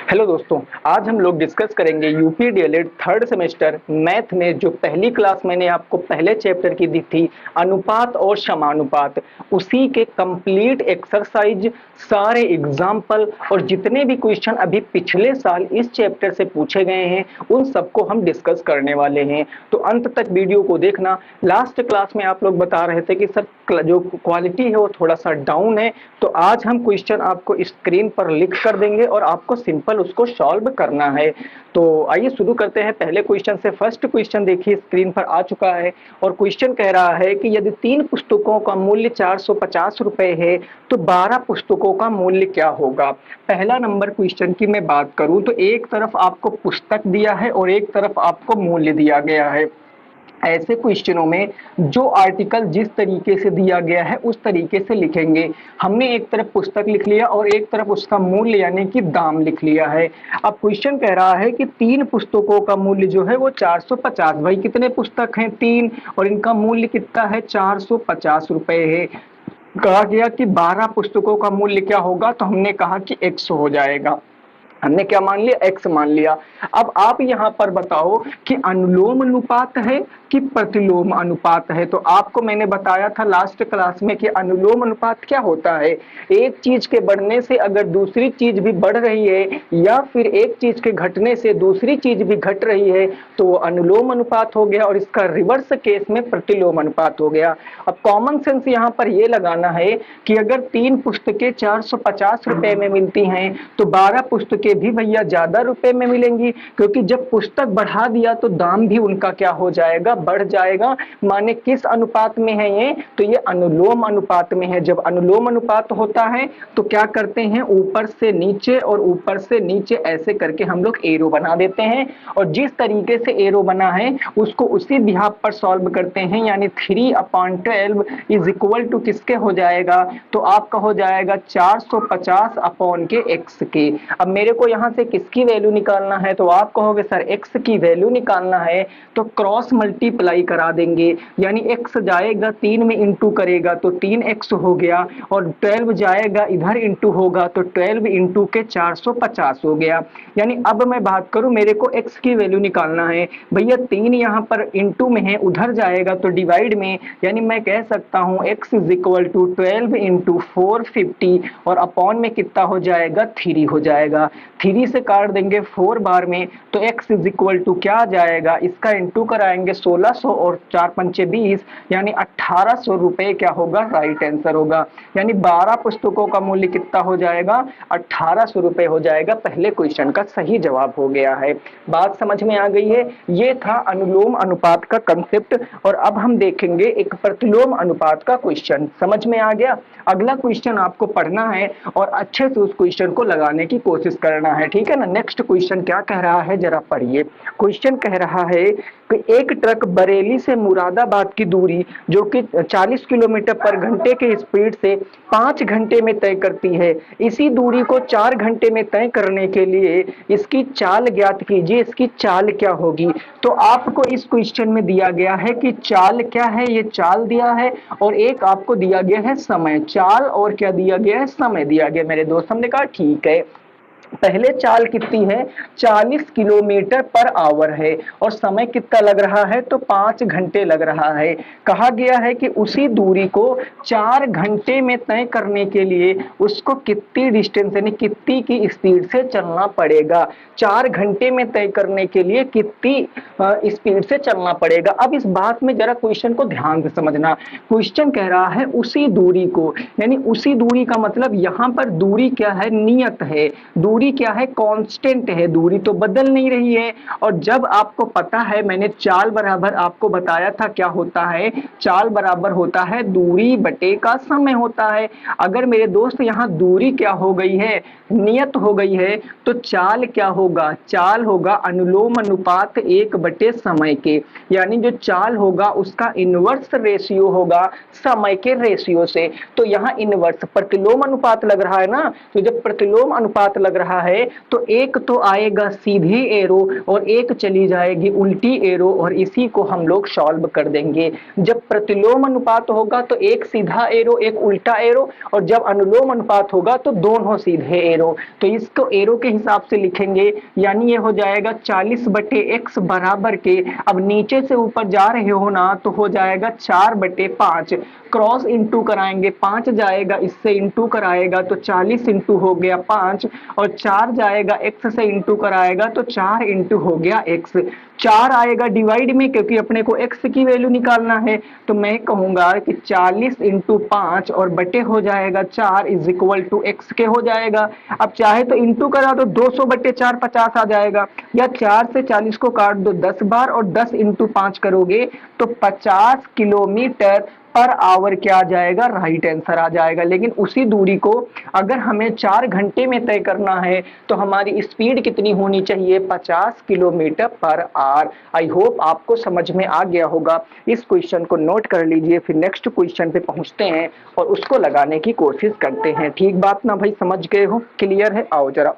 Hello दोस्तों, आज हम लोग डिस्कस करेंगे UP DElEd third semester math में जो पहली क्लास मैंने आपको पहले चैप्टर की दी थी, अनुपात और समानुपात, उसी के कंप्लीट एक्सरसाइज, सारे एग्जाम्पल और जितने भी क्वेश्चन अभी पिछले साल इस चैप्टर से पूछे गए हैं उन सबको हम डिस्कस करने वाले हैं। तो अंत तक वीडियो को देखना। लास्ट क्लास में आप लोग बता रहे थे कि सर जो क्वालिटी है वो थोड़ा सा डाउन है, तो आज हम क्वेश्चन आपको स्क्रीन पर लिख कर देंगे और आपको सिंपल उसको सॉल्व करना है। तो आइए शुरू करते हैं पहले क्वेश्चन से। फर्स्ट क्वेश्चन देखिए स्क्रीन पर आ चुका है और क्वेश्चन कह रहा है कि यदि 3 पुस्तकों का मूल्य 450 रुपए है तो 12 पुस्तकों का मूल्य क्या होगा। पहला नंबर क्वेश्चन की मैं बात करूं तो एक तरफ आपको पुस्तक दिया है और एक तरफ आपको मूल्य दिया गया है। ऐसे क्वेश्चनों में जो आर्टिकल जिस तरीके से दिया गया है उस तरीके से लिखेंगे। हमने एक तरफ पुस्तक लिख लिया और एक तरफ उसका मूल्य यानी कि दाम लिख लिया है। अब क्वेश्चन कह रहा है कि 3 पुस्तकों का मूल्य जो है वो 450। भाई कितने पुस्तक हैं? 3, और इनका मूल्य कितना है? 450 रुपए है। कहा गया कि 12 पुस्तकों का मूल्य क्या होगा, तो हमने कहा कि x हो जाएगा। हमने क्या मान लिया? x मान लिया। अब आप यहां पर बताओ कि अनुलोम अनुपात है कि प्रतिलोम अनुपात है। तो आपको मैंने बताया था लास्ट क्लास में कि अनुलोम अनुपात क्या होता है। एक चीज के बढ़ने से अगर दूसरी चीज भी बढ़ रही है या फिर एक चीज के घटने से दूसरी चीज भी घट रही है तो वो अनुलोम अनुपात हो गया, और इसका रिवर्स केस में प्रतिलोम अनुपात हो गया। अब कॉमन सेंस यहां पर यह लगाना है कि अगर 3 पुस्तकें 450 रुपए में मिलती हैं तो 12 पुस्तकें भी भैया ज्यादा रुपए में मिलेंगी, क्योंकि जब पुस्तक बढ़ा दिया तो दाम भी उनका क्या हो जाएगा? बढ़ जाएगा। माने किस अनुपात में है ये? तो ये अनुलोम अनुपात में है। जब अनुलोम अनुपात होता है तो क्या करते हैं? ऊपर से नीचे और ऊपर से नीचे ऐसे करके हम लोग एरो बना देते हैं, और जिस तरीके से एरो बना है उसको उसी बिहाफ पर सॉल्व करते हैं। यानी 3/12 इज इक्वल टू किसके हो जाएगा? तो आपका हो जाएगा 450 अपॉन के एक्स के। अब मेरे को यहां से किसकी वैल्यू निकालना है? तो आप कहोगे सर एक्स की वैल्यू निकालना है तो क्रॉस मल्टीप्लाई करा देंगे। यानी एक्स जाएगा 3 में इंटू करेगा तो 3x हो गया, और 12 जाएगा इधर इंटू होगा तो 12 इंटू के 450 हो गया। यानी अब मैं बात करूं, मेरे को x की वैल्यू निकालना है भैया। 3 यहाँ पर इंटू में है, उधर जाएगा तो डिवाइड में, यानी मैं कह सकता हूं x is equal to 12 into 450 और अपॉन में कितना हो जाएगा? 3 हो जाएगा। 3 से काट देंगे 4 बार में तो x इज इक्वल टू क्या आ जाएगा? इसका इंटू कराएंगे 1600 और 4 पंचे 20, यानी 1800 रुपए क्या होगा? राइट आंसर होगा। यानी 12 पुस्तकों का मूल्य कितना हो जाएगा? 1800 रुपए हो जाएगा। पहले क्वेश्चन का सही जवाब हो गया है। बात समझ में आ गई है? ये था अनुलोम अनुपात का कंसेप्ट, और अब हम देखेंगे एक प्रतिलोम अनुपात का क्वेश्चन। समझ में आ गया? अगला क्वेश्चन आपको पढ़ना है और अच्छे से उस क्वेश्चन को लगाने की कोशिश करना है, ठीक है ना। नेक्स्ट क्वेश्चन क्या कह रहा है जरा पढ़िए। क्वेश्चन कह रहा है कि एक ट्रक बरेली से मुरादाबाद की दूरी जो कि 40 किलोमीटर पर घंटे के स्पीड से 5 घंटे में तय करती है, इसी दूरी को 4 घंटे में तय करने के लिए इसकी चाल ज्ञात कीजिए। इसकी चाल क्या होगी? तो आपको इस क्वेश्चन में दिया गया है कि चाल क्या है, ये चाल दिया है, और एक आपको दिया गया है समय। चाल और क्या दिया गया है? समय दिया गया। मेरे दोस्त हमने कहा ठीक है। पहले चाल कितनी है? 40 किलोमीटर पर आवर है, और समय कितना लग रहा है? तो 5 घंटे लग रहा है। कहा गया है कि उसी दूरी को 4 घंटे में तय करने के लिए उसको कितनी डिस्टेंस यानी कितनी की स्पीड से चलना पड़ेगा। 4 घंटे में तय करने के लिए कितनी स्पीड से चलना पड़ेगा। अब इस बात में जरा क्वेश्चन को ध्यान से समझना। क्वेश्चन कह रहा है उसी दूरी को, यानी उसी दूरी का मतलब यहाँ पर दूरी क्या है? नियत है। दूरी क्या है? कांस्टेंट है। दूरी तो बदल नहीं रही है। और जब आपको पता है, मैंने चाल बराबर आपको बताया था क्या होता है। चाल बराबर होता है दूरी बटे का समय होता है। अगर मेरे दोस्त यहाँ दूरी क्या हो गई है? नियत हो गई है, तो चाल क्या होगा? चाल होगा अनुलोम अनुपात 1 बटे समय के, यानी जो चाल होगा उसका इनवर्स रेशियो होगा समय के रेशियो से। तो यहाँ इनवर्स प्रतिलोम अनुपात लग रहा है ना, तो जब प्रतिलोम अनुपात लग रहा रहा है तो एक तो आएगा सीधी एरो और एक चली जाएगी उल्टी एरो, और इसी को हम लोग सॉल्व कर देंगे। जब प्रतिलोम अनुपात होगा तो एक सीधा एरो एक उल्टा एरो, और जब अनुलोम अनुपात होगा तो दोनों सीधे एरो। तो इसको एरो के हिसाब से लिखेंगे, यानी ये हो जाएगा 40/x बराबर के, अब नीचे से ऊपर जा रहे हो ना तो हो जाएगा 4/5, क्रॉस इंटू कराएंगे 5 जाएगा इससे इंटू कराएगा तो 40 इंटू हो गया 5, और 4 जाएगा x से इंटू कराएगा तो 4 इंटू हो गया x। 4 आएगा डिवाइड में क्योंकि अपने को x की वैल्यू निकालना है, तो मैं कहूंगा कि 40 इंटू 5 और बटे हो जाएगा 4 इज इक्वल टू x के हो जाएगा। अब चाहे तो इंटू करा तो 200/4 50 आ जाएगा, या 4 से 40 को काट दो 10 बार और 10 इंटू 5 करोगे तो 50 किलोमीटर पर आवर क्या आ जाएगा, राइट आंसर आ जाएगा। लेकिन उसी दूरी को अगर हमें 4 घंटे में तय करना है तो हमारी स्पीड कितनी होनी चाहिए, 50 kilometre per hour. I hope आपको समझ में आ गया होगा। इस क्वेश्चन को नोट कर लीजिए, फिर नेक्स्ट क्वेश्चन पे पहुंचते हैं और उसको लगाने की कोशिश करते हैं। ठीक बात ना भाई, समझ गए हो, क्लियर है? आओ जरा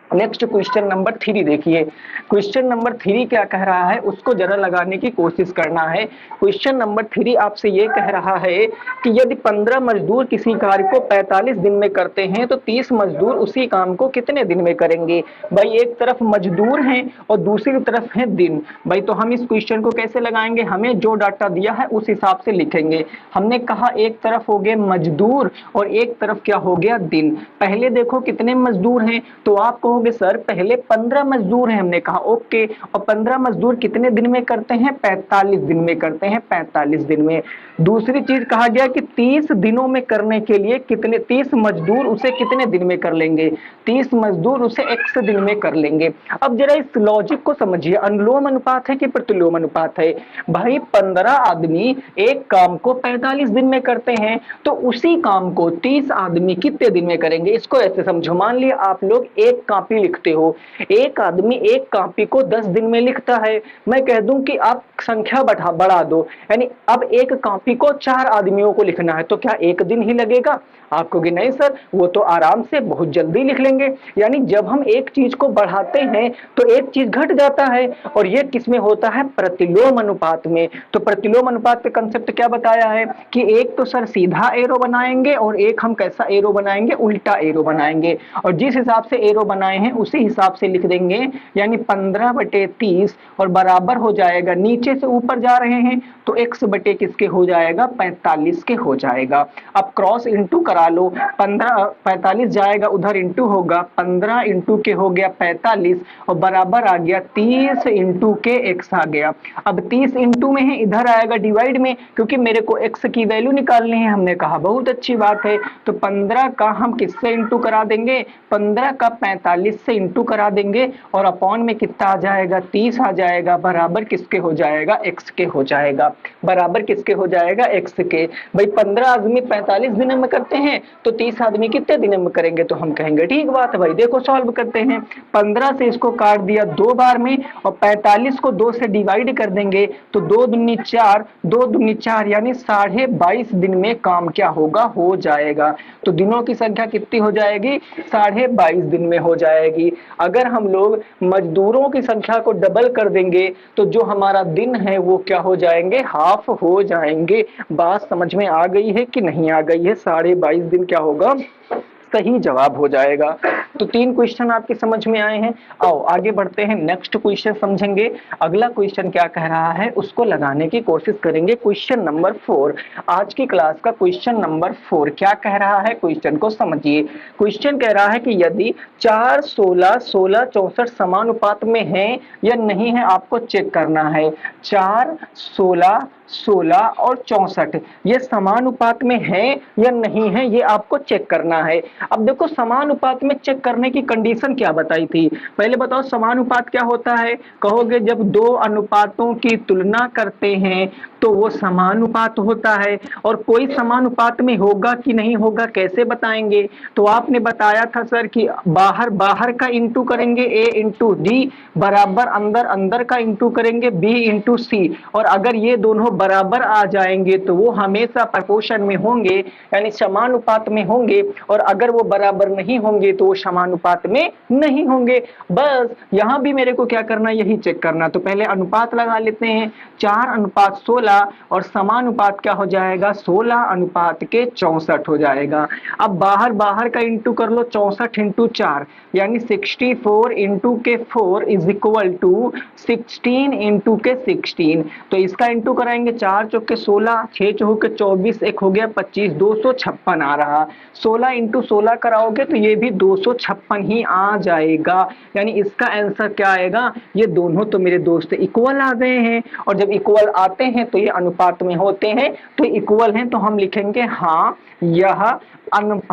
नेक्स्ट क्वेश्चन नंबर 3 देखिए। क्वेश्चन नंबर 3 क्या कह रहा है उसको जरा लगाने की कोशिश करना है। क्वेश्चन नंबर 3 आपसे ये कह रहा है कि यदि 15 मजदूर किसी कार्य को 45 दिन में करते हैं तो 30 मजदूर उसी काम को कितने दिन में करेंगे। भाई एक तरफ मजदूर हैं और दूसरी तरफ है दिन। भाई तो हम इस क्वेश्चन को कैसे लगाएंगे, हमें जो डाटा दिया है उस हिसाब से लिखेंगे। हमने कहा एक तरफ हो गए मजदूर और एक तरफ क्या हो गया दिन। पहले देखो कितने मजदूर हैं, तो आप कहोगे सर पहले 15 मजदूर हैं, हमने कहा ओके, और 15 मजदूर कितने दिन में करते हैं, 45 दिन में करते हैं, 45 दिन में। दूसरी चीज कहा गया कि 30 दिनों में करने के लिए कितने, 30 मजदूर उसे कितने दिन में कर लेंगे, 30 मजदूर उसे x दिन में कर लेंगे। अब जरा इस लॉजिक को समझिए, अनुलोम अनुपात है कि प्रतिलोम अनुपात है। भाई 15 आदमी एक काम को 45 दिन में करते हैं तो उसी काम को 30 आदमी कितने दिन में करेंगे। इसको ऐसे समझो, मान लिया आप लोग एक कॉपी लिखते हो, एक आदमी एक कॉपी को 10 दिन में लिखता है। मैं कह दूं कि आप संख्या बढ़ा दो, यानी अब एक कॉपी को 4 आदमियों को लिखना है तो क्या एक दिन ही लगेगा। आप कहोगे नहीं सर वो तो आराम से बहुत जल्दी लिख लेंगे। यानी जब हम एक चीज को बढ़ाते हैं तो एक चीज घट जाता है, और ये किसमें होता है, प्रतिलोम अनुपात में। तो प्रतिलोम अनुपात का कंसेप्ट क्या बताया है कि एक तो सर सीधा एरो बनाएंगे और एक हम कैसा एरो बनाएंगे, उल्टा एरो बनाएंगे, और जिस हिसाब से एरो बनाए हैं उसी हिसाब से लिख देंगे। यानी 15/30 और बराबर हो जाएगा, नीचे से ऊपर जा रहे हैं तो x बटे किसके हो जाएगा, 45 के हो जाएगा। अब क्रॉस इंटू करा लो, 45 जाएगा उधर इंटू होगा, 15 इंटू के हो गया 45 और बराबर आ गया 30 इंटू के x आ गया। अब 30 इंटू में है, इधर आएगा डिवाइड में, क्योंकि मेरे को x की वैल्यू निकालनी है। हमने कहा बहुत अच्छी बात है, तो 15 का हम किससे इंटू करा देंगे, 15 का 45 से इंटू करा देंगे और अपॉन में कितना आ जाएगा, 30 आ जाएगा, बराबर किसके हो जाएगा, x के हो जाएगा, बराबर किसके हो जाएगा, x के। भाई 15 आदमी 45 दिन में करते हैं तो 30 आदमी कितने दिन में करेंगे, तो हम कहेंगे ठीक बात है भाई। देखो सॉल्व करते हैं, 15 से इसको काट दिया 2 बार में और 45 को 2 से डिवाइड कर देंगे तो 2 दूनी 4, 2 दूनी 4 यानी 22.5 दिन में काम क्या होगा, हो जाएगा। तो दिनों की संख्या कितनी हो जाएगी, 22.5 दिन में हो जाएगी। अगर हम लोग मजदूरों की संख्या को डबल कर देंगे तो जो हमारा दिन है वो क्या हो जाएंगे, हाफ हो जाएंगे। बात समझ में आ गई है कि नहीं आ गई है, 22.5 दिन क्या होगा, सही जवाब हो जाएगा। तो 3 क्वेश्चन आपके समझ में आए हैं। आओ आगे बढ़ते हैं, नेक्स्ट क्वेश्चन समझेंगे। अगला क्वेश्चन क्या कह रहा है उसको लगाने की कोशिश करेंगे। क्वेश्चन नंबर 4, आज की क्लास का क्वेश्चन नंबर 4 क्या कह रहा है, क्वेश्चन को समझिए। क्वेश्चन कह रहा है कि यदि 4, 16, 16, 64 समानुपात में है या नहीं है आपको चेक करना है। 4, 16, 16 और 64 ये समानुपात में है या नहीं है, ये आपको चेक करना है। अब देखो समानुपात में चेक करने की कंडीशन क्या बताई थी, पहले बताओ समानुपात क्या होता है। कहोगे जब 2 अनुपातों की तुलना करते हैं तो वो समानुपात होता है। और कोई समानुपात में होगा कि नहीं होगा कैसे बताएंगे, तो आपने बताया था सर कि बाहर बाहर का इंटू करेंगे a इंटू डी, बराबर अंदर अंदर का इंटू करेंगे b इंटू सी, और अगर ये दोनों बराबर आ जाएंगे तो वो हमेशा प्रोपोर्शन में होंगे, यानी समानुपात में होंगे, और अगर वो बराबर नहीं होंगे तो वो समानुपात में नहीं होंगे। बस यहां भी मेरे को क्या करना, यही चेक करना। तो पहले अनुपात लगा लेते हैं, 4:16, और समानुपात क्या हो जाएगा, 16:64 हो जाएगा। अब बाहर बाहर का इंटू कर लो, 64 इंटू 4 यानी 64 इंटू के 4 इज इक्वल टू 16 इंटू के 16। तो इसका इंटू कराएंगे, 4 चौके 16, 6 चौके 24, एक हो गया 25, 256 आ रहा। 16 इंटू 16 कराओगे तो ये भी 256 ही आ जाएगा। यानी इसका आंसर क्या आएगा, ये दोनों तो मेरे दोस्त इक्वल आ गए हैं, और जब इक्वल आते हैं तो ये अनुपात में होते हैं, तो इक्वल हैं तो हम लिखेंगे हाँ यह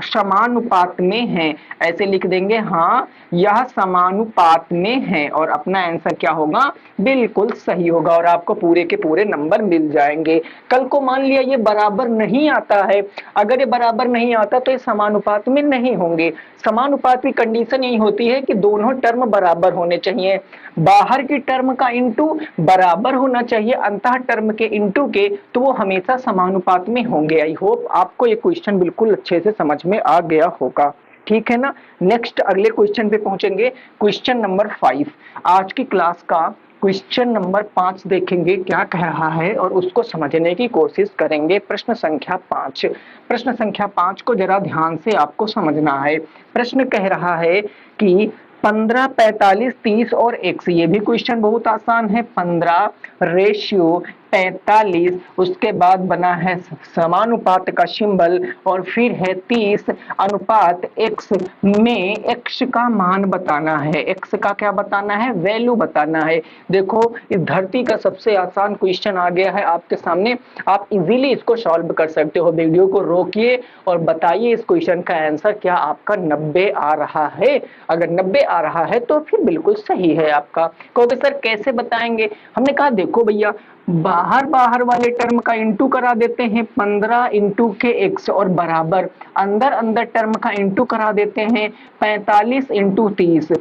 समानुपात में है। ऐसे लिख देंगे हाँ यह समानुपात में है, और अपना आंसर क्या होगा, बिल्कुल सही होगा, और आपको पूरे के पूरे नंबर मिल जाएंगे। कल को मान लिया ये बराबर नहीं आता है, अगर ये बराबर नहीं आता तो ये समानुपात में नहीं होंगे। समानुपात की कंडीशन यही होती है कि दोनों टर्म बराबर होने चाहिए, बाहर की टर्म का इंटू बराबर होना चाहिए अंतः टर्म के इंटू के, तो वो हमेशा समानुपात में होंगे। आई होप आपको ये क्वेश्चन बिल्कुल अच्छे से समझ में आ गया होगा, ठीक है ना। नेक्स्ट अगले क्वेश्चन पे पहुंचेंगे, क्वेश्चन नंबर 5। आज की क्लास का क्वेश्चन नंबर 5 देखेंगे क्या कह रहा है और उसको समझने की कोशिश करेंगे। प्रश्न संख्या 5, प्रश्न संख्या 5 को जरा ध्यान से आपको समझना है। प्रश्न कह रहा है कि 15, 45, 30 और x, ये भी क्वेश्चन बहुत आसान है। 15 रेशियो 45, उसके बाद बना है समानुपात का सिंबल, और फिर है 30 अनुपात x में x का मान बताना है। x का क्या बताना है, वैल्यू बताना है। देखो इस धरती का सबसे आसान क्वेश्चन आ गया है आपके सामने, आप इजीली इसको सॉल्व कर सकते हो। वीडियो को रोकिए और बताइए इस क्वेश्चन का आंसर क्या आपका 90 आ रहा है। अगर 90 आ रहा है तो फिर बिल्कुल सही है आपका। कहोगे सर कैसे बताएंगे, हमने कहा देखो भैया बाहर बाहर वाले टर्म का इंटू करा देते हैं, 15 इंटू के x, और बराबर अंदर अंदर टर्म का इंटू करा देते हैं 45 इंटू 30।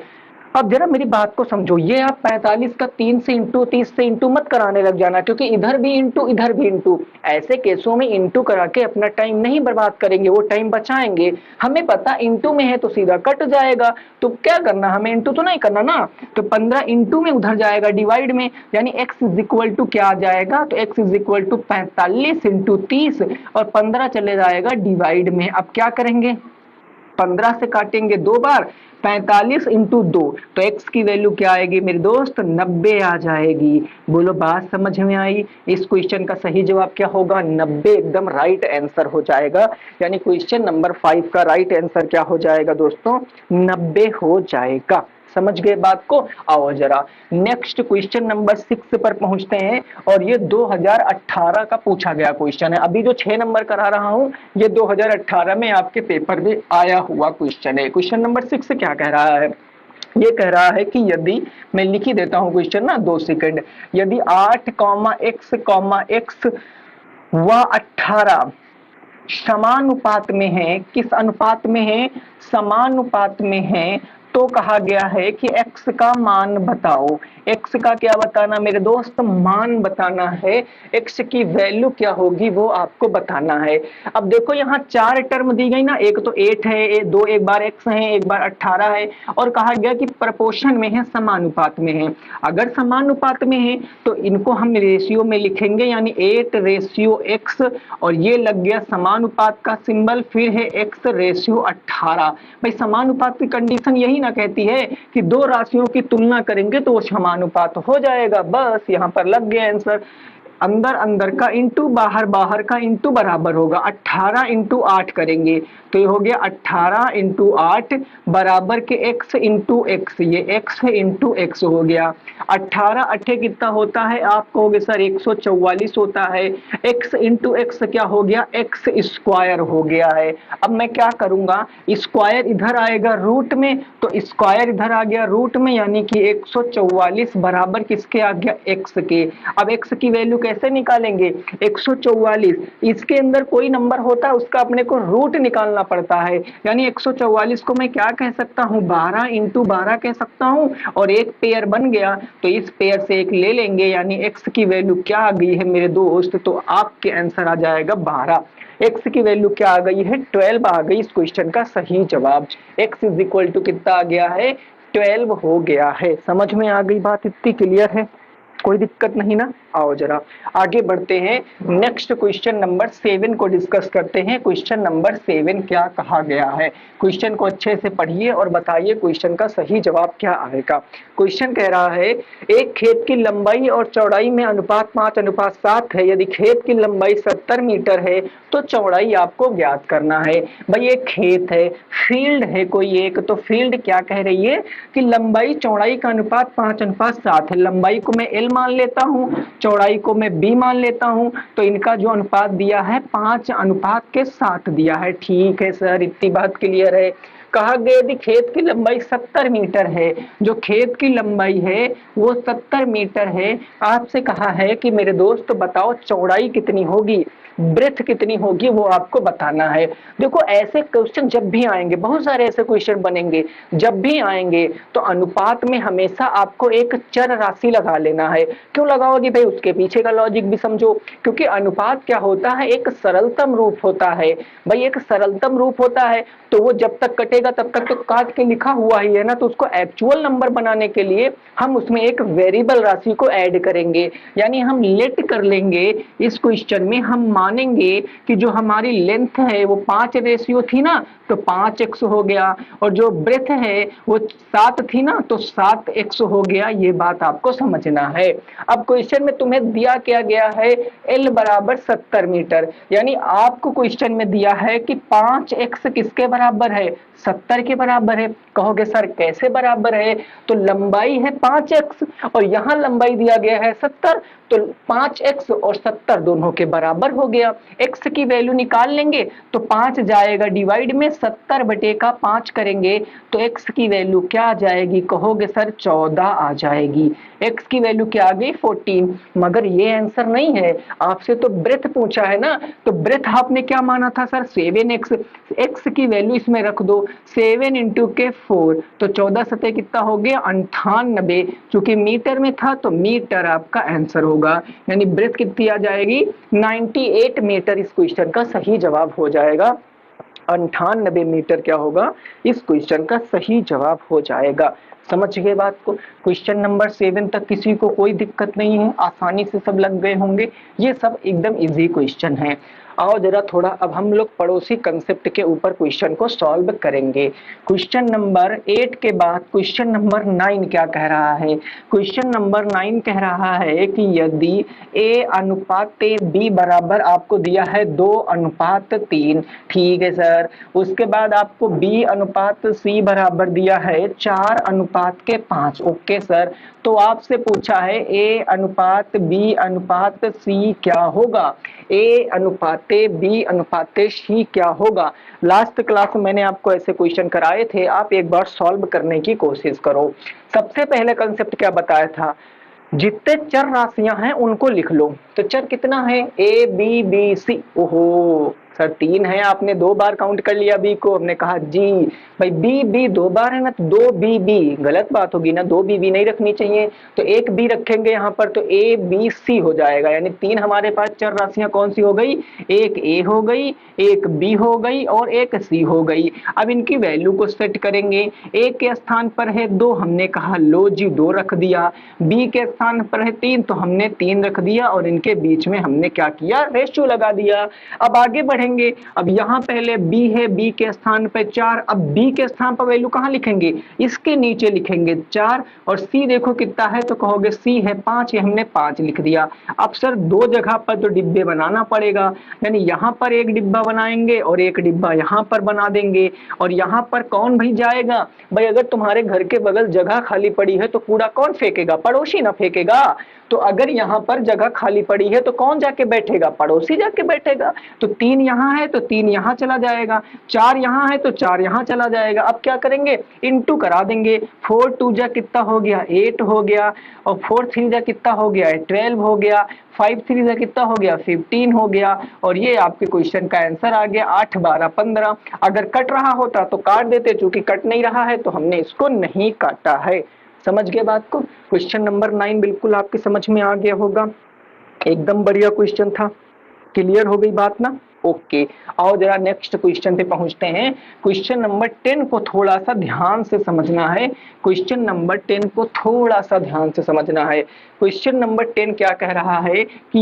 अब जरा मेरी बात को समझो, ये आप 45 का 3 से इंटू 30 से इंटू मत कराने लग जाना, क्योंकि इधर भी इंटू इधर भी इंटू। ऐसे केसों में इंटू करा के अपना टाइम नहीं बर्बाद करेंगे, वो टाइम बचाएंगे। हमें पता इंटू में है तो सीधा कट जाएगा, तो क्या करना, हमें इंटू तो नहीं करना ना। तो 15 इंटू में उधर जाएगा डिवाइड में, यानी x इज इक्वल टू क्या आ जाएगा, तो x is equal to 45 into 30, और 15 चले जाएगा डिवाइड में। अब क्या करेंगे, 15 से काटेंगे 2 बार, 45 इंटू 2, तो x की वैल्यू क्या आएगी मेरे दोस्त, 90 आ जाएगी। बोलो बात समझ में आई। इस क्वेश्चन का सही जवाब क्या होगा, 90 एकदम राइट आंसर हो जाएगा। यानी क्वेश्चन नंबर 5 का राइट आंसर क्या हो जाएगा दोस्तों, 90 हो जाएगा। समझ गए बात को। आओ जरा नेक्स्ट क्वेश्चन नंबर 6 पर पहुंचते हैं, और ये 2018 का पूछा गया क्वेश्चन है। अभी जो 6 नंबर करा रहा हूं ये 2018 में आपके पेपर में आया हुआ क्वेश्चन है। क्वेश्चन नंबर 6 क्या कह रहा है, ये कह रहा है कि यदि, मैं लिख ही देता हूं क्वेश्चन ना 2 सेकंड, यदि 8, x व 18 समानुपात में है, किस अनुपात में है, समानुपात में है, तो कहा गया है कि x का मान बताओ। x का क्या बताना मेरे दोस्त, मान बताना है। x की वैल्यू क्या होगी वो आपको बताना है। अब देखो यहाँ 4 टर्म दी गई ना, एक तो 8 है, दो एक बार x है, एक बार 18 है, और कहा गया कि प्रपोर्शन में है, समानुपात में है। अगर समानुपात में है तो इनको हम रेशियो में लिखेंगे, यानी 8 रेशियो x, और ये लग गया समानुपात का सिंबल, फिर है x रेशियो 18। भाई समानुपात की कंडीशन यही ना कहती है कि दो राशियों की तुलना करेंगे तो वो समानुपात हो जाएगा। बस यहाँ पर लग गया आंसर, अंदर अंदर का इंटू बाहर बाहर का इंटू बराबर होगा। 18 इंटू 8 करेंगे तो ये हो गया 18 इंटू 8 बराबर के x इंटू एक्स, ये x इंटू एक्स हो गया। 18 अट्ठे कितना होता है, आप कहोगे सर 144 होता है। x इंटू एक्स क्या हो गया, x स्क्वायर हो गया है। अब मैं क्या करूंगा, स्क्वायर इधर आएगा रूट में, तो स्क्वायर इधर आ गया रूट में, यानी कि 144 बराबर किसके आ गया, x के। अब x की वैल्यू कैसे निकालेंगे? 144, इसके अंदर कोई नंबर होता है उसका अपने को रूट निकालना पड़ता है, यानी 144 को मैं क्या कह सकता हूँ, 12 इंटू 12 कह सकता हूँ, और एक पेयर बन गया तो इस पेयर से एक ले लेंगे, यानी x की वैल्यू क्या आ गई है मेरे दोस्त, तो आपके आंसर आ जाएगा 12। x की वैल्यू क्या आ गई है, 12 आ गई इस क्वेश्चन का सही जवाब। x इज इक्वल टू कितना आ गया है, 12 हो गया है। समझ में आ गई बात, इतनी क्लियर है, कोई दिक्कत नहीं ना। आओ जरा आगे बढ़ते हैं, नेक्स्ट क्वेश्चन नंबर 7 को डिस्कस करते हैं। क्वेश्चन नंबर 7 क्या कहा गया है, क्वेश्चन को अच्छे से पढ़िए और बताइए क्वेश्चन का सही जवाब क्या आएगा। क्वेश्चन कह रहा है एक खेत की लंबाई और चौड़ाई में अनुपात 5:7 है, यदि खेत की लंबाई 70 मीटर है तो चौड़ाई आपको ज्ञात करना है। भाई एक खेत है, फील्ड है कोई एक, तो फील्ड क्या कह रही है कि लंबाई चौड़ाई का अनुपात 5:7 है। लंबाई को मैं L मान लेता हूँ, चौड़ाई को मैं B मान लेता हूँ, तो इनका जो अनुपात दिया है 5:7 दिया है। ठीक है सर, इतनी बात क्लियर है। कहा गया यदि खेत की लंबाई 70 मीटर है, जो खेत की लंबाई है वो 70 मीटर है, आपसे कहा है कि मेरे दोस्त बताओ चौड़ाई कितनी होगी, ब्रेथ कितनी होगी, वो आपको बताना है। देखो ऐसे क्वेश्चन जब भी आएंगे, बहुत सारे ऐसे क्वेश्चन बनेंगे, जब भी आएंगे तो अनुपात में हमेशा आपको एक चर राशि लगा लेना है। क्यों लगाओगे भाई, उसके पीछे का लॉजिक भी समझो, क्योंकि अनुपात क्या होता है, एक सरलतम रूप होता है। भाई एक सरलतम रूप होता है तो वो जब तक कटेगा तब तक तो काट के लिखा हुआ ही है ना, तो उसको एक्चुअल नंबर बनाने के लिए हम उसमें एक वेरिएबल राशि को ऐड करेंगे, यानी हम लेट कर लेंगे। इस क्वेश्चन में हम मानेंगे कि जो हमारी लेंथ है वो 5 रेशियो थी ना, तो 5x हो गया, और जो ब्रेथ है वो 7 थी ना, तो 7x हो गया। ये बात आपको समझना है। अब क्वेश्चन में तुम्हें दिया क्या गया है, L बराबर 70 मीटर, यानी आपको क्वेश्चन में दिया है कि 5x किसके बराबर है, 70 के बराबर है। कहोगे सर कैसे बराबर है, तो लंबाई है 5x और यहाँ लंबाई दिया गया है 70, तो 5x और 70 दोनों के बराबर हो गया। x की वैल्यू निकाल लेंगे तो 5 जाएगा डिवाइड में, 70 बटे का 5 करेंगे तो x की वैल्यू क्या आ जाएगी, कहोगे सर 14 आ जाएगी। x की वैल्यू क्या आ गई 14, मगर ये आंसर नहीं है, आपसे तो ब्रेथ पूछा है ना, तो ब्रेथ आपने क्या माना था सर 7x, x की वैल्यू इसमें रख दो, 7 इंटू के 4, तो 14 सतह कितना हो गया 98, चूंकि मीटर में था तो मीटर आपका आंसर होगा, यानी ब्रेथ कितनी आ जाएगी 98 मीटर। इस क्वेश्चन का सही जवाब हो जाएगा 98 मीटर, क्या होगा इस क्वेश्चन का सही जवाब हो जाएगा। समझ गए बात को। क्वेश्चन नंबर 7 तक किसी को कोई दिक्कत नहीं है, आसानी से सब लग गए होंगे, ये सब एकदम इजी क्वेश्चन है। आओ जरा थोड़ा अब हम लोग पड़ोसी कंसेप्ट के ऊपर क्वेश्चन को सॉल्व करेंगे। क्वेश्चन नंबर 8 के बाद क्वेश्चन नंबर 9 क्या कह रहा है, क्वेश्चन नंबर 9 कह रहा है कि यदि A अनुपात B बराबर आपको दिया है 2:3, ठीक है सर, उसके बाद आपको B अनुपात C बराबर दिया है 4:5, ओके सर, तो आपसे पूछा है A अनुपात B अनुपात C क्या होगा, A अनुपात B अनुपात C क्या होगा। लास्ट क्लास में मैंने आपको ऐसे क्वेश्चन कराए थे, आप एक बार सॉल्व करने की कोशिश करो। सबसे पहले कंसेप्ट क्या बताया था, जितने चर राशियां हैं उनको लिख लो, तो चर कितना है A B B C, ओहो सर 3 है, आपने 2 बार काउंट कर लिया B को, हमने कहा जी भाई B 2 बार है ना, तो 2 B, गलत बात होगी ना, 2 B नहीं रखनी चाहिए, तो एक B रखेंगे यहाँ पर तो A B C हो जाएगा, यानी 3 हमारे पास चर राशियां कौन सी हो गई, एक A हो गई, एक B हो गई और एक C हो गई। अब इनकी वैल्यू को सेट करेंगे, A के स्थान पर है 2, हमने कहा लो जी 2 रख दिया, B के स्थान पर है 3 तो हमने 3 रख दिया, और इनके बीच में हमने क्या किया, रेशियो लगा दिया। अब आगे बढ़ेंगे, अब यहाँ पहले B है, B के स्थान पे 4, अब B के स्थान पर वैल्यू कहाँ लिखेंगे, इसके नीचे लिखेंगे 4, और C देखो कितना है, तो कहोगे C है 5, ये हमने 5 लिख दिया। अब सर 2 जगह पर तो डिब्बे बनाना पड़ेगा, यानी यहाँ पर एक डिब्बा बनाएंगे और एक डिब्बा यहाँ पर बना देंगे, और यहाँ पर कौन भाई जाएगा, भाई अगर तुम्हारे घर के बगल जगह खाली पड़ी है तो कूड़ा कौन फेंकेगा, पड़ोसी ना फेंकेगा, तो अगर यहाँ पर जगह खाली पड़ी है तो कौन जाके बैठेगा, पड़ोसी जाके बैठेगा, तो 3 यहाँ है तो 3 यहाँ चला जाएगा, 4 यहाँ है तो 4 यहाँ चला जाएगा। अब क्या करेंगे, इनटू करा देंगे। 4 2 जा कितना हो गया, 8 हो गया, और 4 3 जा कितना हो गया, 12 हो गया, 5 3 जा कितना हो गया, 15 हो गया, और ये आपके क्वेश्चन का आंसर आ गया 8 12 15। अगर कट रहा होता तो काट देते, चूंकि कट नहीं रहा है तो हमने इसको नहीं काटा है। समझ गए बात को। क्वेश्चन नंबर 9 बिल्कुल आपके समझ में आ गया होगा, एकदम बढ़िया क्वेश्चन था। क्लियर हो गई बात ना। ओके, आओ जरा नेक्स्ट क्वेश्चन पे पहुंचते हैं। क्वेश्चन नंबर 10 को थोड़ा सा ध्यान से समझना है। क्वेश्चन नंबर 10 को थोड़ा सा ध्यान से समझना है। क्वेश्चन नंबर 10 क्या कह रहा है कि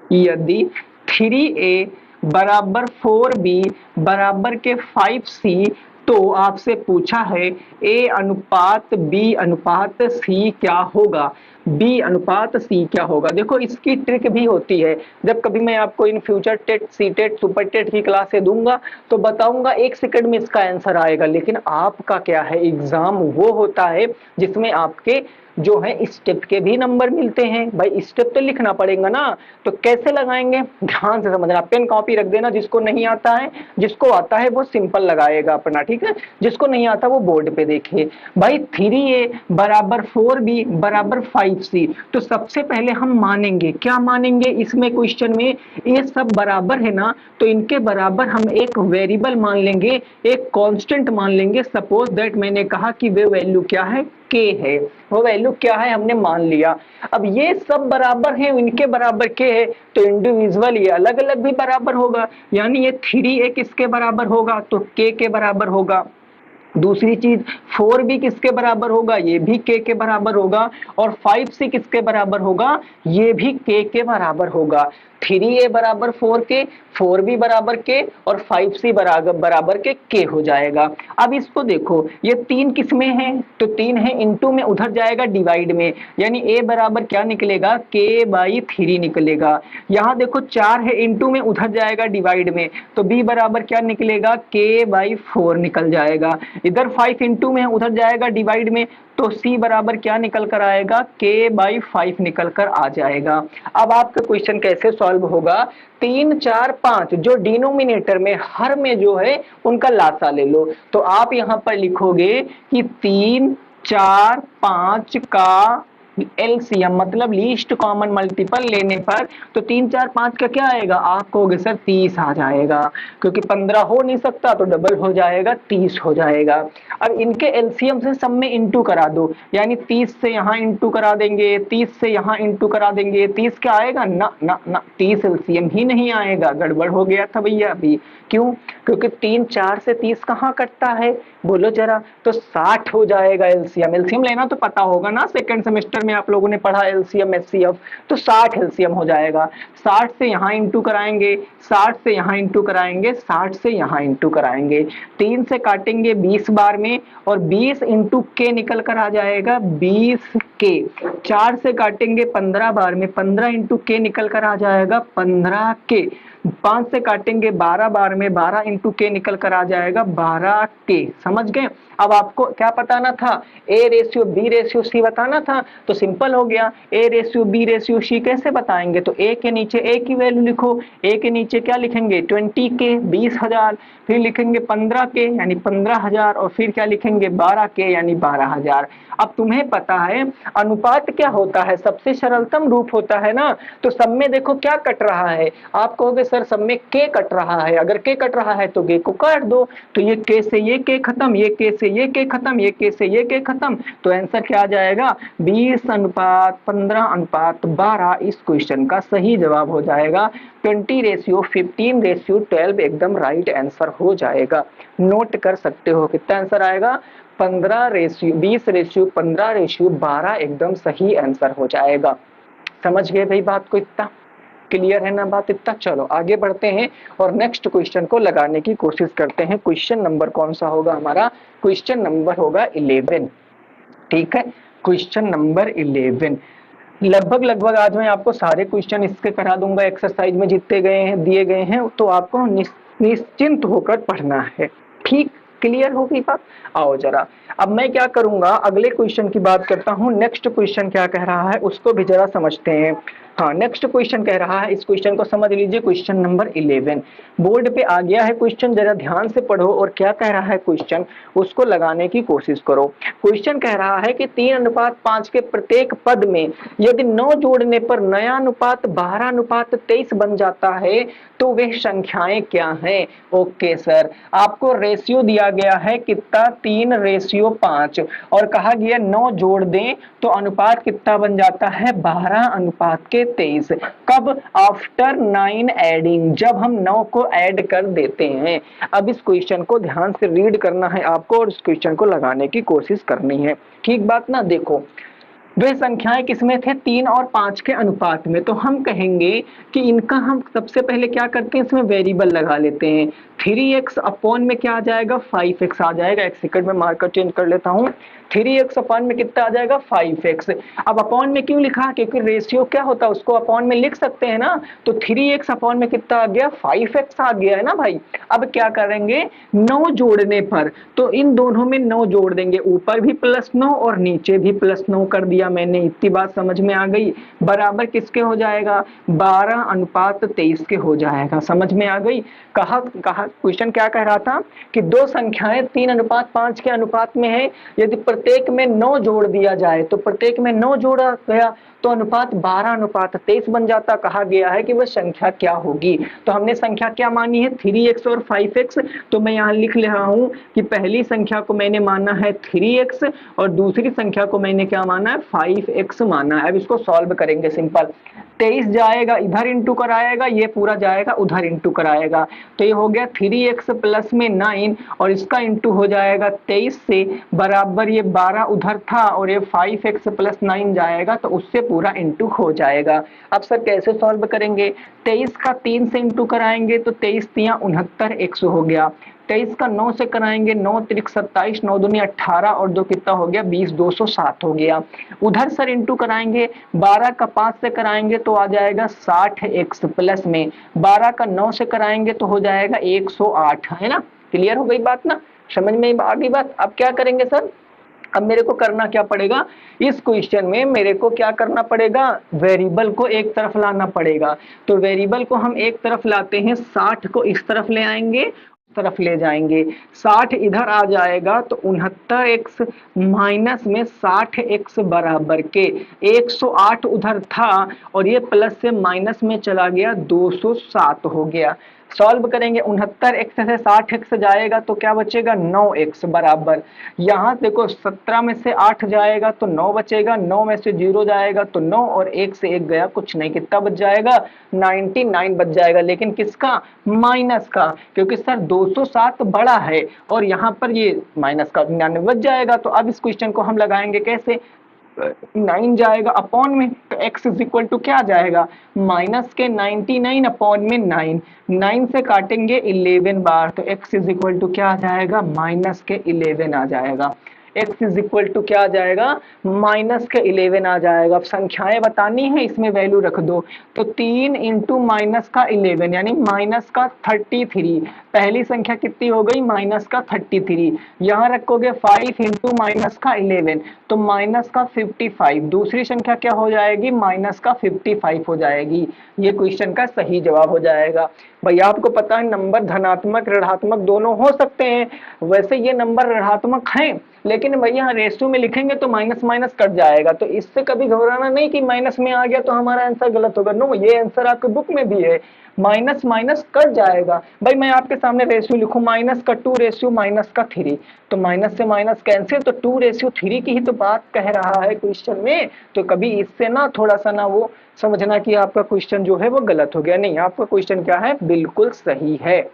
यदि 3a बराबर 4b बराबर के 5c, तो आपसे पूछा है a अनुपात b अनुपात c क्या होगा, b अनुपात c क्या होगा। देखो इसकी ट्रिक भी होती है, जब कभी मैं आपको in future TET, C TET, super TET की क्लासे दूंगा तो बताऊंगा 1 सेकंड में इसका आंसर आएगा। लेकिन आपका क्या है, एग्जाम वो होता है जिसमें आपके जो है स्टेप के भी नंबर मिलते हैं। भाई स्टेप तो लिखना पड़ेगा ना, तो कैसे लगाएंगे ध्यान से समझना। पेन कॉपी रख देना, जिसको नहीं आता है, जिसको आता है वो सिंपल लगाएगा अपना, ठीक है, जिसको नहीं आता वो बोर्ड पे देखे। भाई 3a बराबर 4b बराबर 5c, तो सबसे पहले हम मानेंगे, क्या मानेंगे इसमें क्वेश्चन में, ये सब बराबर है ना, तो इनके बराबर हम एक वेरिएबल मान लेंगे, एक कांस्टेंट मान लेंगे। सपोज दैट मैंने कहा कि वे वैल्यू क्या है, k है, वो वैल्यू क्या है हमने मान लिया। अब ये सब बराबर है, इनके बराबर k है, तो इंडिविजुअल ये अलग अलग भी बराबर होगा, यानी ये 3a किसके बराबर होगा, तो k के बराबर होगा। दूसरी चीज 4b किसके बराबर होगा, ये भी k के बराबर होगा, और 5c किसके बराबर होगा, ये भी k के बराबर होगा। 3a बराबर 4k, 4b बराबर k, और 5c बराबर के k हो जाएगा। अब इसको देखो, ये 3 किस में है, तो 3 है इनटू में, उधर जाएगा डिवाइड में, यानी a बराबर क्या निकलेगा, k/3 निकलेगा। यहाँ देखो 4 है इनटू में, उधर जाएगा डिवाइड में, तो b बराबर क्या निकलेगा, k/4 निकल जाएगा। इधर 5 इंटू में है, उधर जाएगा डिवाइड में, तो c बराबर क्या निकल कर आएगा, k/5 निकल कर आ जाएगा। अब आपका क्वेश्चन कैसे सॉल्व होगा, 3 4 5 जो डिनोमिनेटर में, हर में जो है उनका लासा ले लो। तो आप यहाँ पर लिखोगे कि 3 4 5 का एलसीएम मतलब लीस्ट कॉमन मल्टीपल लेने पर, तो 3 4 5 का क्या आएगा, आप कहोगे सर 30 आ जाएगा, क्योंकि 15 हो नहीं सकता तो डबल हो जाएगा, 30 हो जाएगा। अब इनके एलसीएम से सब में इंटू करा दो, यानी 30 से यहाँ इंटू करा देंगे, 30 से यहाँ इंटू करा देंगे, 30 क्या आएगा, ना ना ना 30 एलसीएम ही नहीं आएगा, गड़बड़ हो गया था भैया अभी। क्यों, क्योंकि 3 4 से 30 कहाँ कटता है, बोलो जरा, तो 60 हो जाएगा एलसीएम। एलसीएम लेना तो पता होगा ना, सेकंड सेमेस्टर में आप लोगों ने पढ़ा एलसीएम एचसीएफ, तो 60 एलसीएम हो जाएगा। 60 से यहाँ इंटू कराएंगे, 60 से यहाँ इंटू कराएंगे, 60 से यहाँ इंटू कराएंगे, 3 से काटेंगे 20 बार में, और 20 इंटू के निकल कर आ जाएगा 20 के। 4 से काटेंगे 15 बार में, 15 इंटू के निकल कर आ जाएगा 15 के। 5 से काटेंगे 12 बार में, 12 इंटू के निकल कर आ जाएगा 12 के। समझ गए। अब आपको क्या बताना था, A ratio B ratio C बताना था, तो सिंपल हो गया, A ratio B ratio C कैसे बताएंगे, तो ए के नीचे ए की वैल्यू लिखो, ए के नीचे क्या लिखेंगे 20 के 20,000, फिर लिखेंगे 15 के यानी 15,000, और फिर क्या लिखेंगे 12 के यानी 12,000। अब तुम्हें पता है अनुपात क्या होता है, सबसे सरलतम रूप होता है ना, तो सब में देखो क्या कट रहा है, आप कहोगे सर सब में के कट रहा है, अगर के कट रहा है तो के को काट दो, तो ये के से ये के खत्म, ये के से ये के खत्म, ये के से ये के खत्म, तो आंसर क्या आ जाएगा 20:15:12 इस क्वेश्चन का सही जवाब हो जाएगा। 20:15:12 एकदम राइट आंसर हो जाएगा। नोट कर सकते हो कितना आंसर आएगा, 20:15:12 एकदम सही आंसर हो जाएगा। समझ गए भाई बात को, इतना क्लियर है ना बात इतना। चलो आगे बढ़ते हैं और नेक्स्ट क्वेश्चन को लगाने की कोशिश करते हैं। क्वेश्चन नंबर कौन सा होगा हमारा, क्वेश्चन नंबर होगा 11। ठीक है, क्वेश्चन नंबर 11 लगभग आज मैं आपको सारे क्वेश्चन इसके करा दूंगा, एक्सरसाइज में जितने गए हैं दिए गए हैं, तो आपको निश्चिंत होकर पढ़ना है। ठीक, क्लियर हो गई बात। आओ जरा, अब मैं क्या करूंगा, अगले क्वेश्चन की बात करता हूं। नेक्स्ट क्वेश्चन क्या कह रहा है उसको भी जरा समझते हैं। हाँ, नेक्स्ट क्वेश्चन कह रहा है, इस क्वेश्चन को समझ लीजिए, क्वेश्चन नंबर 11 बोर्ड पे आ गया है क्वेश्चन, जरा ध्यान से पढ़ो और क्या कह रहा है क्वेश्चन उसको लगाने की कोशिश करो। क्वेश्चन कह रहा है कि 3:5 के प्रत्येक पद में यदि 9 जोड़ने पर नया अनुपात 12:23 बन जाता है तो वे संख्याएं क्या हैं। ओके सर, आपको रेशियो दिया गया है कितना, 3:5 और कहा गया 9 जोड़ दें तो अनुपात कितना बन जाता है, 12:23। कब, आफ्टर 9 एडिंग, जब हम 9 को ऐड कर देते हैं। अब इस क्वेश्चन को ध्यान से रीड करना है आपको और इस क्वेश्चन को लगाने की कोशिश करनी है, ठीक बात ना। देखो, वे संख्याएं किसमें थे, 3 और 5 के अनुपात में, तो हम कहेंगे कि इनका हम सबसे पहले क्या करते हैं, इसमें वेरिएबल लगा लेते हैं। 3x अपॉन में क्या आ जाएगा, 5x आ जाएगा। एक सेकंड में मार्कर चेंज कर लेता हूं। 3x अपॉन में कितना आ जाएगा, 5x। अब अपॉन में क्यों लिखा, क्योंकि रेशियो क्या होता है उसको अपॉन में लिख सकते हैं ना। तो 3x अपॉन में कितना आ गया, 5x आ गया है ना भाई। अब क्या करेंगे, 9 जोड़ने पर, तो इन दोनों में 9 जोड़ देंगे, ऊपर भी +9 और नीचे भी +9 कर दिया मैंने। इतनी बात समझ में आ गई। बराबर किसके हो जाएगा, 12:23 के हो जाएगा। समझ में आ गई। कहा क्वेश्चन क्या कह रहा था कि दो संख्याएं 3:5 के अनुपात में है, यदि प्रत्येक में 9 जोड़ दिया जाए, तो प्रत्येक में 9 जोड़ा गया तो अनुपात 12:23 बन जाता। कहा गया है कि वह संख्या क्या होगी। तो हमने संख्या क्या मानी है, 3x और 5x। तो मैं यहाँ लिख रहा हूं कि पहली संख्या को मैंने माना है 3x और दूसरी संख्या को मैंने क्या माना है, 5x माना है। अब इसको सॉल्व करेंगे, सिंपल। 23 जाएगा इधर इंटू कराएगा, ये पूरा जाएगा उधर इंटू कराएगा, तो ये हो गया 3x प्लस में 9 और इसका इंटू हो जाएगा 23 से, बराबर ये 12 उधर था और ये 5x प्लस 9 जाएगा तो उससे पूरा इंटू हो जाएगा। अब सर कैसे सॉल्व करेंगे, 23 का 3 से इंटू कराएंगे तो 23 तिया 69 x हो गया। 23 का 9 से कराएंगे, 9 त्रिक 27, 9 दूनी 18 और 2 कितना हो गया, 20, 207 हो गया। उधर सर इंटू कराएंगे, 12 का 5 से कराएंगे तो आ जाएगा 60x प्लस में 12 का 9 से कराएंगे तो हो जाएगा 108, है ना। क्लियर हो गई बात ना, समझ में आ गई बात। अब क्या करेंगे सर, अब मेरे को करना क्या पड़ेगा, इस क्वेश्चन में मेरे को क्या करना पड़ेगा, वेरिएबल को एक तरफ लाना पड़ेगा। तो वेरिएबल को हम एक तरफ लाते हैं, 60 को इस तरफ ले आएंगे, तरफ ले जाएंगे, 60 इधर आ जाएगा तो 69x माइनस में 60x बराबर के 108 उधर था और ये प्लस से माइनस में चला गया, 207 हो गया। सॉल्व करेंगे, 69x से 60x जाएगा तो क्या बचेगा, 9x बराबर, यहाँ देखो 17 में से 8 जाएगा तो 9 बचेगा, 9 में से 0 जाएगा तो 9 और 1 से 1 गया कुछ नहीं, कितना बच जाएगा, 99 बच जाएगा। लेकिन किसका, माइनस का, क्योंकि सर 207 बड़ा है और यहाँ पर ये माइनस का 99 बच जाएगा। तो अब इस क्वेश्चन को हम लगाएंगे कैसे, 9 जाएगा अपॉन में, तो x इज इक्वल टू क्या जाएगा, माइनस के 99 अपॉन में 9, 9 से काटेंगे 11 बार तो x इज इक्वल टू क्या आ जाएगा, माइनस के 11 आ जाएगा। x इज इक्वल टू क्या आ जाएगा, माइनस के 11 आ जाएगा। अब संख्याएं बतानी है, इसमें वैल्यू रख दो, तो 3 इंटू माइनस का 11 यानी माइनस का 33। पहली संख्या कितनी हो गई, माइनस का 33, यहाँ रखोगे 5 इंटू माइनस का 11 तो माइनस का 55, दूसरी संख्या क्या हो जाएगी, माइनस का 55 हो जाएगी। ये क्वेश्चन का सही जवाब हो जाएगा। भैया आपको पता है नंबर धनात्मक ऋणात्मक दोनों हो सकते हैं, वैसे ये नंबर ऋणात्मक हैं लेकिन भैया रेशियो में लिखेंगे तो माइनस माइनस कट जाएगा, तो इससे कभी घबराना नहीं कि माइनस में आ गया तो हमारा आंसर गलत होगा। नो, ये आंसर आपके बुक में भी है, माइनस माइनस कट जाएगा। भाई मैं आपके सामने रेशियो लिखूं, माइनस का 2 रेशियो माइनस का 3, तो माइनस से माइनस कैंसिल, तो 2:3 की ही तो बात कह रहा है क्वेश्चन में। तो कभी इससे ना थोड़ा सा ना वो समझना कि आपका क्वेश्चन जो है वो गलत हो गया, नहीं, आपका क्वेश्चन क्या है, बिल्कुल सही है,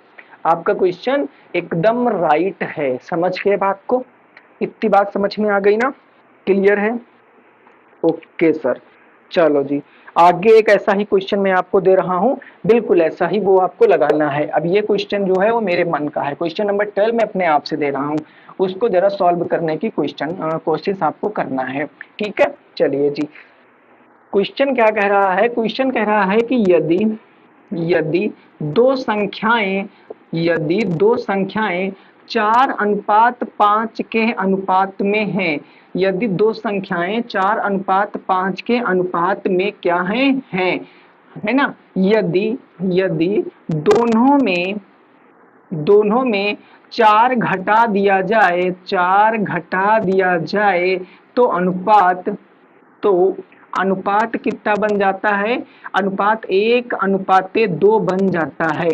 आपका क्वेश्चन एकदम राइट है। समझ के बात को, इतनी बात समझ में आ गई ना, क्लियर है। ओके सर, चलो जी, आगे एक ऐसा ही क्वेश्चन मैं आपको दे रहा हूं, बिल्कुल ऐसा ही वो आपको लगाना है। अब ये क्वेश्चन जो है वो मेरे मन का है, क्वेश्चन नंबर 12 मैं अपने आप से दे रहा हूं, उसको जरा सॉल्व करने की कोशिश आपको करना है, ठीक है। चलिए जी, क्वेश्चन क्या कह रहा है, क्वेश्चन कह रहा है कि यदि यदि दो संख्याएं 4:5 के अनुपात में है। यदि दो संख्याएं 4:5 के अनुपात में क्या हैं, है ना। यदि यदि दोनों में 4 घटा दिया जाए, 4 घटा दिया जाए तो अनुपात कितना बन जाता है, अनुपात 1:2 बन जाता है।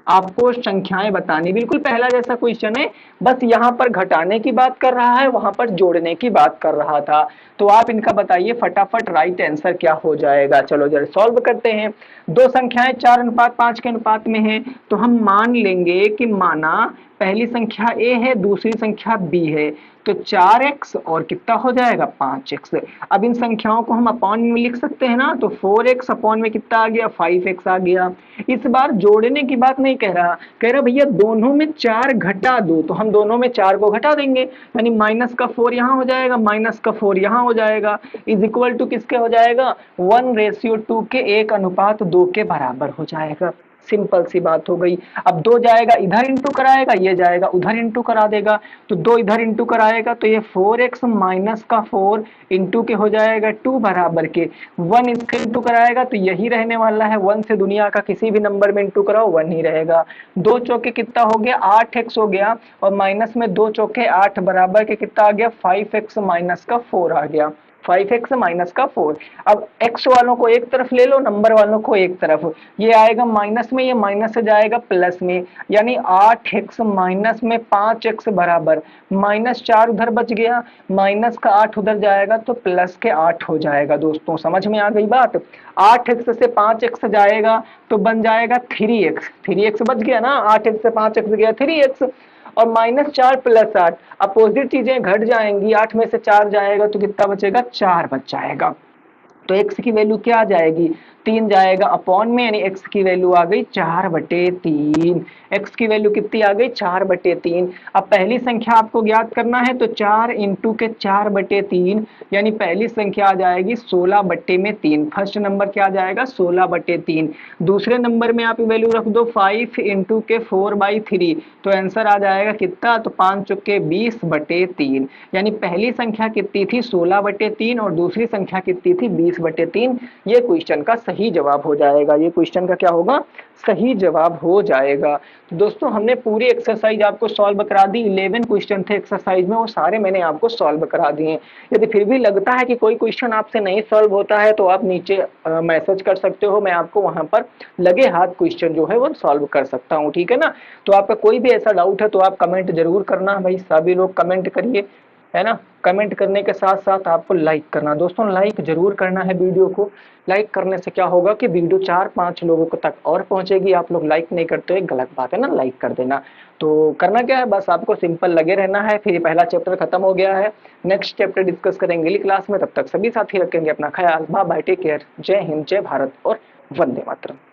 आपको संख्याएं बतानी, बिल्कुल पहला जैसा क्वेश्चन है, बस यहाँ पर घटाने की बात कर रहा है, वहां पर जोड़ने की बात कर रहा था। तो आप इनका बताइए फटाफट, राइट आंसर क्या हो जाएगा। चलो जरा सॉल्व करते हैं। दो संख्याएं 4:5 के अनुपात में है, तो हम मान लेंगे कि माना पहली संख्या a है, दूसरी संख्या b है, तो 4x और कितना हो जाएगा 5x। अब इन संख्याओं को हम अपॉन में लिख सकते हैं ना, तो 4x अपॉन में कितना आ गया 5x आ गया। इस बार जोड़ने की बात नहीं कह रहा भैया दोनों में 4 घटा दो, तो हम दोनों में 4 को घटा देंगे, यानी माइनस का 4 यहाँ हो जाएगा, माइनस का 4 यहाँ हो जाएगा, इज इक्वल टू किसके हो जाएगा 1:2 के 1:2 के बराबर हो जाएगा। सिंपल सी बात हो गई। अब 2 जाएगा इधर इंटू कराएगा, ये जाएगा उधर इंटू करा देगा, तो 2 इधर इंटू कराएगा तो ये 4x माइनस का 4 इंटू के हो जाएगा 2 बराबर के 1 इसके इंटू कराएगा तो यही रहने वाला है, 1 से दुनिया का किसी भी नंबर में इंटू कराओ 1 ही रहेगा। 2 चौके कितना हो गया 8x हो गया, और माइनस में 2 चौके 8 बराबर के कितना आ गया 5x माइनस का 4 आ गया, 5x माइनस का 4। अब x वालों को एक तरफ ले लो, नंबर वालों को एक तरफ, ये आएगा माइनस में, ये माइनस से जाएगा प्लस में, यानी 8x माइनस में 5x बराबर -4 उधर बच गया, माइनस का 8 उधर जाएगा तो प्लस के 8 हो जाएगा। दोस्तों समझ में आ गई बात। 8x से 5x जाएगा तो बन जाएगा 3x, 3x बच गया ना, 8x से 5x गया 3x, और -4 + 8 अपोजिट चीजें घट जाएंगी, 8 में से 4 जाएगा तो कितना बचेगा 4 बच जाएगा। तो x की वैल्यू क्या आ जाएगी 3 जाएगा अपॉन में, यानी x की वैल्यू आ गई 4/3। x की वैल्यू कितनी आ गई 4/3। अब पहली संख्या आपको ज्ञात करना है तो 4 इंटू के 4/3, यानी पहली संख्या आ जाएगी 16/3। फर्स्ट नंबर क्या आ जाएगा 16/3। दूसरे नंबर में आप वैल्यू रख दो 5 इंटू के 4/3, तो आंसर आ जाएगा कितना, तो 5 चौके 20/3, यानी पहली संख्या कितनी थी 16/3 और दूसरी संख्या कितनी थी 20/3। ये क्वेश्चन का सही जवाब हो जाएगा, ये क्वेश्चन का क्या होगा सही जवाब हो जाएगा। तो दोस्तों हमने पूरी एक्सरसाइज आपको सॉल्व करा दी, 11 क्वेश्चन थे एक्सरसाइज में, वो सारे मैंने आपको सॉल्व करा दिए। यदि फिर भी लगता है कि कोई क्वेश्चन आपसे नहीं सॉल्व होता है तो आप नीचे मैसेज कर सकते हो, मैं आपको वहां पर लगे हाथ क्वेश्चन जो है वो सॉल्व कर सकता हूँ, ठीक है ना। तो आपका कोई भी ऐसा डाउट है तो आप कमेंट जरूर करना, भाई सभी लोग कमेंट करिए, है ना। कमेंट करने के साथ साथ आपको लाइक करना, दोस्तों लाइक जरूर करना है वीडियो को। लाइक करने से क्या होगा कि वीडियो 4-5 लोगों को तक और पहुंचेगी। आप लोग लाइक नहीं करते हो, एक गलत बात है ना, लाइक कर देना। तो करना क्या है, बस आपको सिंपल लगे रहना है। फिर पहला चैप्टर खत्म हो गया है, नेक्स्ट चैप्टर डिस्कस करेंगे अगली क्लास में। तब तक सभी साथी रखेंगे अपना ख्याल। बाय बाय, टेक केयर, जय हिंद, जय भारत और वंदे मातरम।